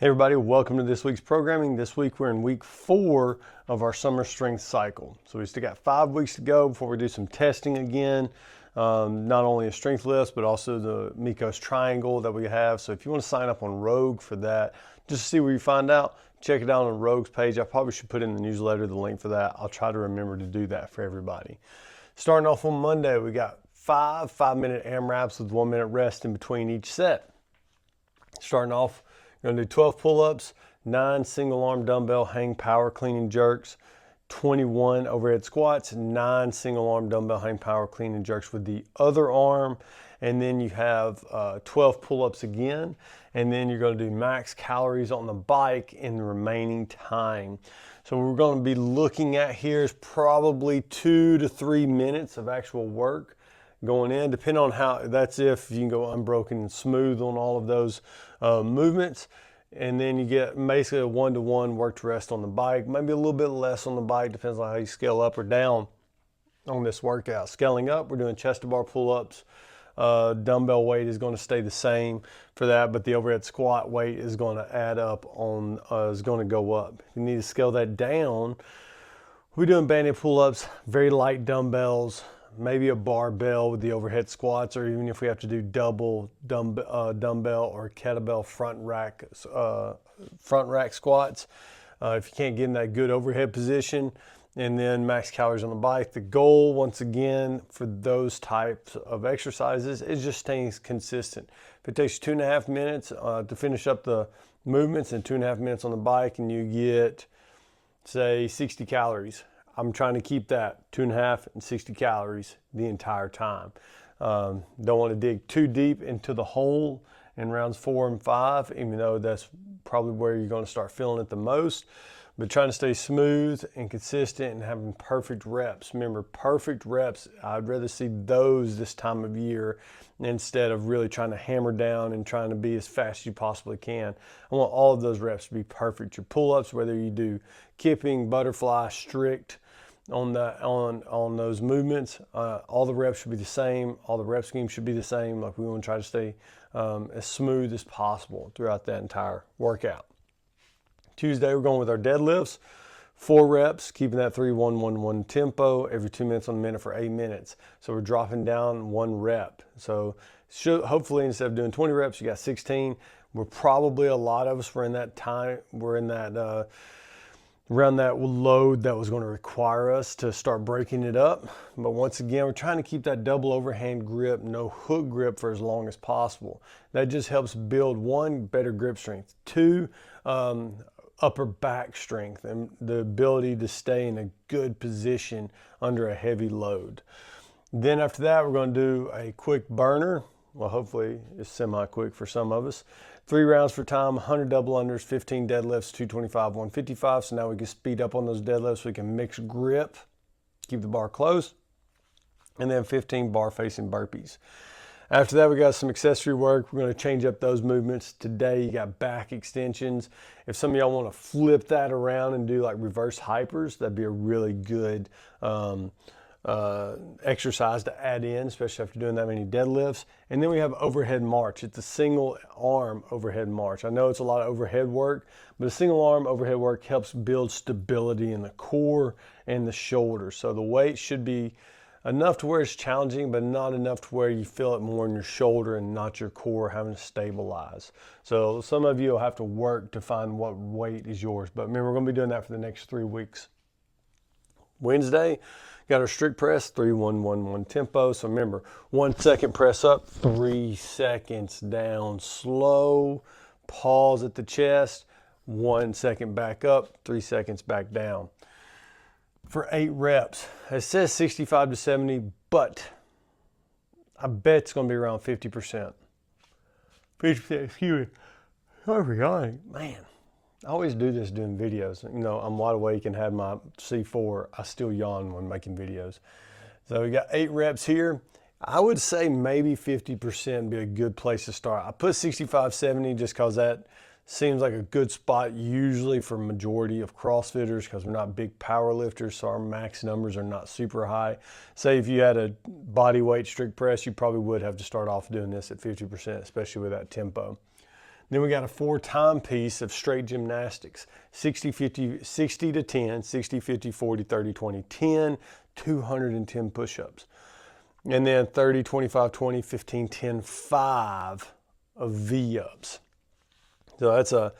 Hey everybody, welcome to this week's programming. This week we're in week 4 of our summer strength cycle. So we still got 5 weeks to go before we do some testing again. Not only a strength lifts, but also the Miko's triangle that we have. So if you want to sign up on Rogue for that, just to see where you find out, check it out on Rogue's page. I probably should put in the newsletter the link for that. I'll try to remember to do that for everybody. Starting off on Monday, we got 5-minute AMRAPs with 1 minute rest in between each set. Starting off, we're gonna do 12 pull-ups, 9 single arm dumbbell hang power clean and jerks, 21 overhead squats, 9 single arm dumbbell hang power clean and jerks with the other arm, and then you have 12 pull-ups again, and then you're gonna do max calories on the bike in the remaining time. So what we're gonna be looking at here is probably 2 to 3 minutes of actual work going in, depending on how, that's if you can go unbroken and smooth on all of those movements. And then you get basically a 1-to-1 work to rest on the bike, maybe a little bit less on the bike, depends on how you scale up or down on this workout. Scaling up, we're doing chest to bar pull-ups. Dumbbell weight is going to stay the same for that, but the overhead squat weight is going to add up on, is going to go up. If you need to scale that down, we're doing banded pull-ups, very light dumbbells, maybe a barbell with the overhead squats, or even if we have to do double dumbbell or kettlebell front rack squats. If you can't get in that good overhead position, and then max calories on the bike. The goal, once again, for those types of exercises is just staying consistent. If it takes 2.5 minutes to finish up the movements and 2.5 minutes on the bike, and you get, say, 60 calories, I'm trying to keep that 2.5 and 60 calories the entire time. Don't want to dig too deep into the hole in rounds 4 and 5, even though that's probably where you're going to start feeling it the most. But trying to stay smooth and consistent and having perfect reps. Remember, perfect reps, I'd rather see those this time of year instead of really trying to hammer down and trying to be as fast as you possibly can. I want all of those reps to be perfect. Your pull-ups, whether you do kipping, butterfly, strict, on those movements, all the reps should be the same. All the rep schemes should be the same. Like, we want to try to stay as smooth as possible throughout that entire workout. Tuesday, we're going with our deadlifts, 4 reps, keeping that 3-1-1-1 tempo every 2 minutes on the minute for 8 minutes. So we're dropping down 1 rep. So hopefully, instead of doing 20 reps, you got 16. We're probably, a lot of us were in that time, we're in that around that load that was going to require us to start breaking it up. But once again, we're trying to keep that double overhand grip, no hook grip, for as long as possible. That just helps build, 1, better grip strength, 2, upper back strength, and the ability to stay in a good position under a heavy load. Then after that, we're going to do a quick burner. Well, hopefully it's semi-quick for some of us. 3 rounds for time, 100 double unders, 15 deadlifts, 225, 155. So now we can speed up on those deadlifts. We can mix grip, keep the bar close, and then 15 bar facing burpees. After that, we got some accessory work. We're going to change up those movements. Today, you got back extensions. If some of y'all want to flip that around and do like reverse hypers, that'd be a really good exercise to add in, especially after doing that many deadlifts. And then we have overhead march. It's a single arm overhead march. I know it's a lot of overhead work, but a single arm overhead work helps build stability in the core and the shoulders. So the weight should be enough to where it's challenging, but not enough to where you feel it more in your shoulder and not your core having to stabilize. So some of you will have to work to find what weight is yours. But remember, we're going to be doing that for the next 3 weeks. Wednesday, got our strict press, 3-1-1-1 tempo. So remember, 1 second press up, 3 seconds down slow, pause at the chest, 1 second back up, 3 seconds back down. For 8 reps, it says 65 to 70, but I bet it's going to be around 50%. 50%, excuse me. Sorry, man. I always do this doing videos. You know, I'm wide awake and have my C4. I still yawn when making videos. So we got 8 reps here. I would say maybe 50% would be a good place to start. I put 65, 70 just because that seems like a good spot usually for majority of CrossFitters, because we're not big power lifters, so our max numbers are not super high. Say if you had a body weight strict press, you probably would have to start off doing this at 50%, especially with that tempo. Then we got a 4-time piece of straight gymnastics, 60, 50, 60 to 10, 60, 50, 40, 30, 20, 10, 210 push-ups. And then 30, 25, 20, 15, 10, 5 of V-ups. So that's a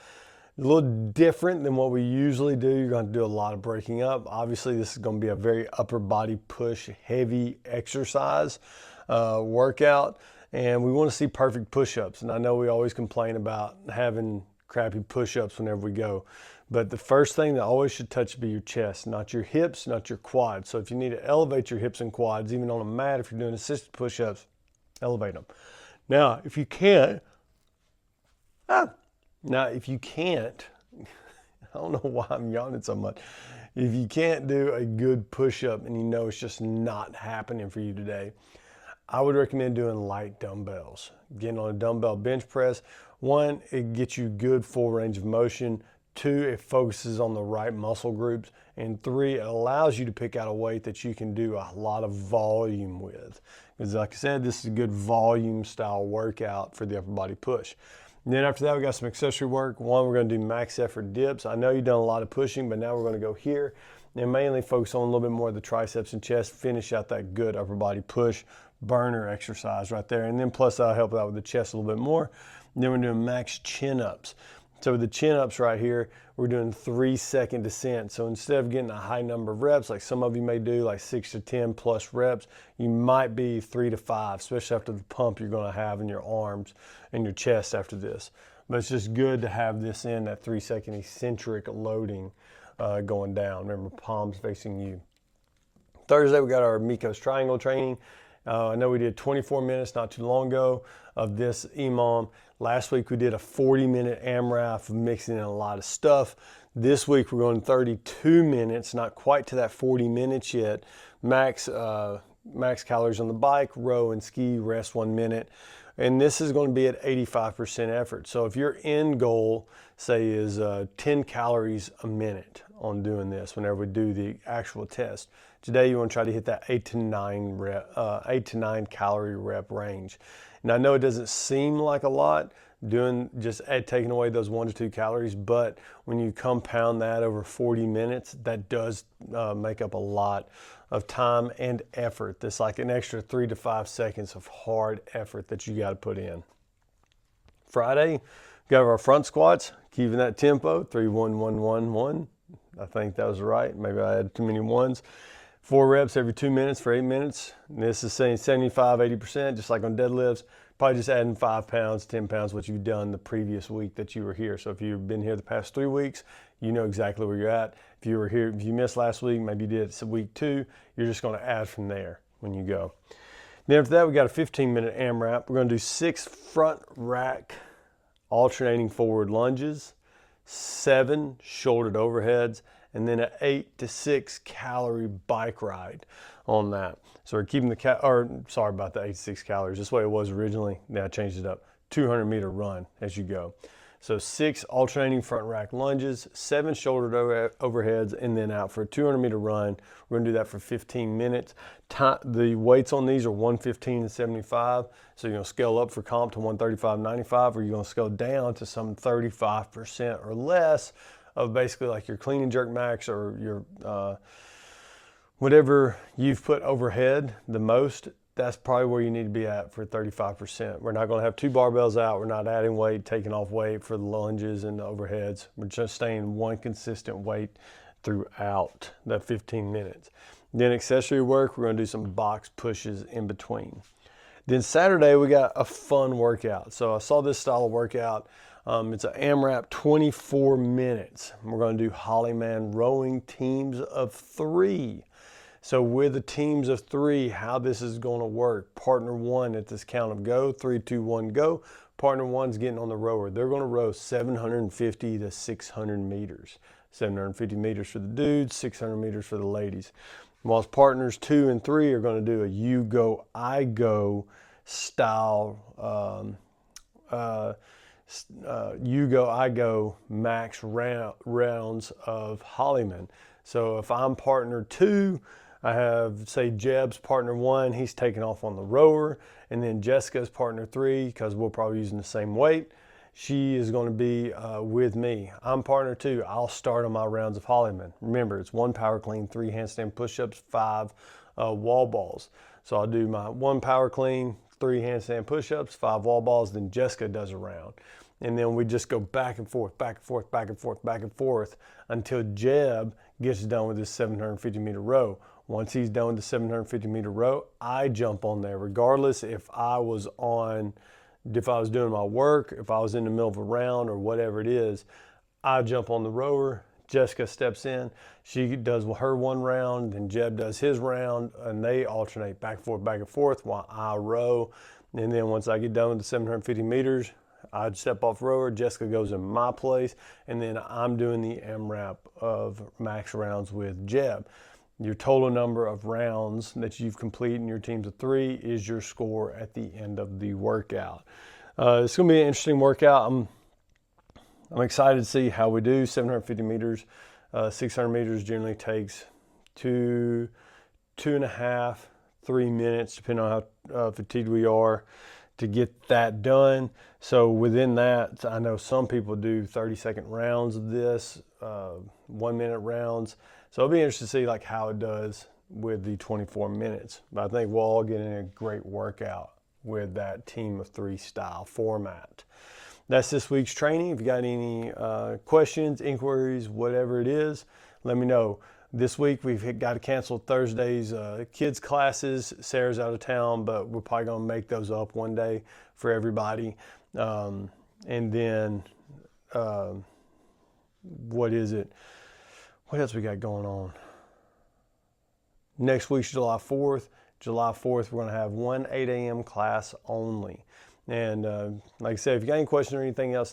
little different than what we usually do. You're going to do a lot of breaking up. Obviously, this is going to be a very upper body push, heavy exercise workout. And we want to see perfect push-ups. And I know we always complain about having crappy push-ups whenever we go. But the first thing that always should touch be your chest, not your hips, not your quads. So if you need to elevate your hips and quads, even on a mat, if you're doing assisted push-ups, elevate them. Now, if you can't, I don't know why I'm yawning so much. If you can't do a good push-up and you know it's just not happening for you today, I would recommend doing light dumbbells. Getting on a dumbbell bench press. 1, it gets you good full range of motion. 2, it focuses on the right muscle groups. And 3, it allows you to pick out a weight that you can do a lot of volume with. Because like I said, this is a good volume style workout for the upper body push. And then after that, we got some accessory work. 1, we're going to do max effort dips. I know you've done a lot of pushing, but now we're going to go here and mainly focus on a little bit more of the triceps and chest, finish out that good upper body push burner exercise right there. And then plus I'll help out with the chest a little bit more. And then we're doing max chin ups. So with the chin ups right here, we're doing 3-second descent. So instead of getting a high number of reps, like some of you may do, like 6 to 10 plus reps, you might be 3 to 5, especially after the pump you're going to have in your arms and your chest after this. But it's just good to have this in that 3-second eccentric loading going down. Remember, palms facing you. Thursday, we got our Mikos triangle training. I know we did 24 minutes not too long ago of this EMOM. Last week we did a 40-minute AMRAP, mixing in a lot of stuff. This week we're going 32 minutes, not quite to that 40 minutes yet. Max calories on the bike, row and ski, rest 1 minute. And this is going to be at 85% effort. So if your end goal, say, is 10 calories a minute on doing this whenever we do the actual test, today you want to try to hit that 8 to 9 calorie rep range. And I know it doesn't seem like a lot, taking away those 1 to 2 calories, but when you compound that over 40 minutes, that does make up a lot of time and effort. That's like an extra 3 to 5 seconds of hard effort that you got to put in. Friday, we got our front squats, keeping that tempo, 3, 1, 1, 1, 1. I think that was right. Maybe I had too many ones. 4 reps every 2 minutes for 8 minutes. And this is saying 75, 80%, just like on deadlifts. Probably just adding 5 pounds, 10 pounds, what you've done the previous week that you were here. So if you've been here the past 3 weeks, you know exactly where you're at. If you were here, if you missed last week, maybe you did it week 2, you're just going to add from there when you go. Then after that, we got a 15-minute AMRAP. We're going to do 6 front rack alternating forward lunges, 7 shouldered overheads, and then an 8 to 6 calorie bike ride on that. So we're keeping sorry about the 8 to 6 calories. This way it was originally. Now I changed it up. 200 meter run as you go. So 6 alternating front rack lunges, 7 shouldered overheads, and then out for a 200 meter run. We're gonna do that for 15 minutes. The weights on these are 115 and 75. So you're gonna scale up for comp to 135.95, or you're gonna scale down to some 35% or less of basically like your clean and jerk max, or your whatever you've put overhead the most. That's probably where you need to be at for 35%. We're not going to have 2 barbells out. We're not adding weight, taking off weight for the lunges and the overheads. We're just staying one consistent weight throughout that 15 minutes. Then accessory work, we're going to do some box pushes in between. Then Saturday, we got a fun workout. So I saw this style of workout. It's an AMRAP 24 minutes. We're going to do Hollyman rowing teams of 3. So with the teams of 3, how this is going to work. Partner 1 at this count of go, 3, 2, 1, go. Partner 1's getting on the rower. They're going to row 750 to 600 meters. 750 meters for the dudes, 600 meters for the ladies. Whilst partners 2 and 3 are going to do a you go, I go style, you go, I go max rounds of Hollyman. So if I'm partner 2, I have, say, Jeb's partner 1, he's taking off on the rower, and then Jessica's partner 3, because we're probably using the same weight, she is going to be with me. I'm partner 2. I'll start on my rounds of Hollyman. Remember, it's 1 power clean, 3 handstand push-ups, 5 wall balls. So I'll do my 1 power clean, 3 handstand push-ups, 5 wall balls, then Jessica does a round. And then we just go back and forth, back and forth, back and forth, back and forth until Jeb gets done with his 750 meter row. Once he's done with the 750 meter row, I jump on there, regardless if I was doing my work, if I was in the middle of a round or whatever it is. I jump on the rower, Jessica steps in, she does her 1 round, then Jeb does his round, and they alternate back and forth while I row. And then once I get done with the 750 meters, I'd step off rower, Jessica goes in my place, and then I'm doing the MRAP of max rounds with Jeb. Your total number of rounds that you've completed in your teams of 3 is your score at the end of the workout. It's going to be an interesting workout. I'm excited to see how we do. 750 meters, 600 meters generally takes 2.5, 3 minutes, depending on how fatigued we are, to get that done. So within that, I know some people do 30-second rounds of this, 1-minute rounds. So it'll be interesting to see like how it does with the 24 minutes. But I think we'll all get in a great workout with that team of 3 style format. That's this week's training. If you got any questions, inquiries, whatever it is, let me know. This week we've got to cancel Thursday's kids classes. Sarah's out of town, but we're probably going to make those up one day for everybody. And then what is it? What else we got going on? Next week's July 4th. July 4th, we're going to have 1 8 a.m. class only. And like I said, if you got any questions or anything else,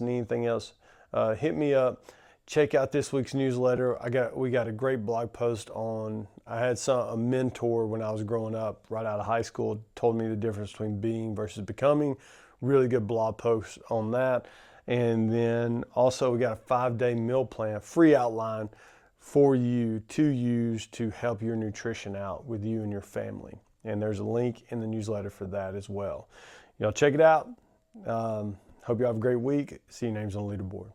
hit me up. Check out this week's newsletter. We got a great blog post on. I had a mentor when I was growing up, right out of high school, told me the difference between being versus becoming. Really good blog post on that. And then also we got a 5-day meal plan, free outline for you to use to help your nutrition out with you and your family. And there's a link in the newsletter for that as well. Y'all check it out. Hope you have a great week. See your names on the leaderboard.